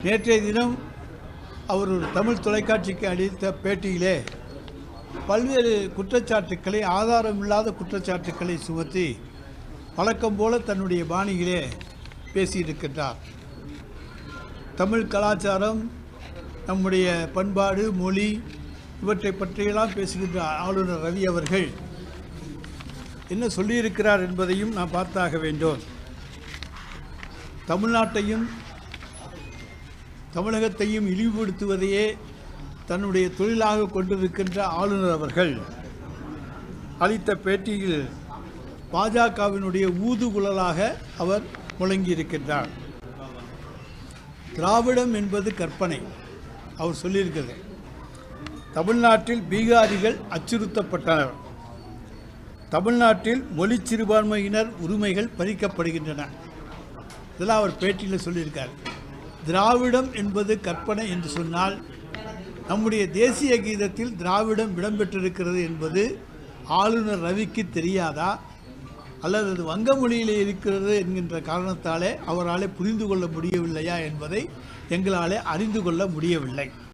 நேற்றைய தினம் அவர் ஒரு தமிழ் தொலைக்காட்சிக்கு அளித்த பேட்டியிலே பல்வேறு குற்றச்சாட்டுக்களை, ஆதாரமில்லாத குற்றச்சாட்டுக்களை சுமத்தி வழக்கம் போல தன்னுடைய பாணியிலே பேசியிருக்கின்றார். தமிழ் கலாச்சாரம், நம்முடைய பண்பாடு, மொழி இவற்றை பற்றியெல்லாம் பேசுகின்ற ஆளுநர் ரவி அவர்கள் என்ன சொல்லியிருக்கிறார் என்பதையும் நாம் பார்த்தாக வேண்டும். தமிழ்நாட்டையும் தமிழகத்தையும் இழிவுபடுத்துவதையே தன்னுடைய தொழிலாக கொண்டிருக்கின்ற ஆளுநர் அவர்கள் அளித்த பேட்டியில் பாஜகவினுடைய ஊதுகுழலாக அவர் முழங்கியிருக்கின்றார். திராவிடம் என்பது கற்பனை. அவர் சொல்லியிருக்கிறது, தமிழ்நாட்டில் பீகாரிகள் அச்சுறுத்தப்பட்டனர், தமிழ்நாட்டில் மொழி சிறுபான்மையினர் உரிமைகள் பறிக்கப்படுகின்றன. இதெல்லாம் அவர் பேட்டியில் சொல்லியிருக்கார். திராவிடம் என்பது கற்பனை என்று சொன்னால், நம்முடைய தேசிய கீதத்தில் திராவிடம் இடம்பெற்றிருக்கிறது என்பது ஆளுநர் ரவிக்கு தெரியாதா, அல்லது அது வங்க மொழியிலே இருக்கிறது என்கின்ற காரணத்தாலே அவரால் புரிந்து கொள்ள முடியவில்லையா என்பதை எங்களால் அறிந்து கொள்ள முடியவில்லை.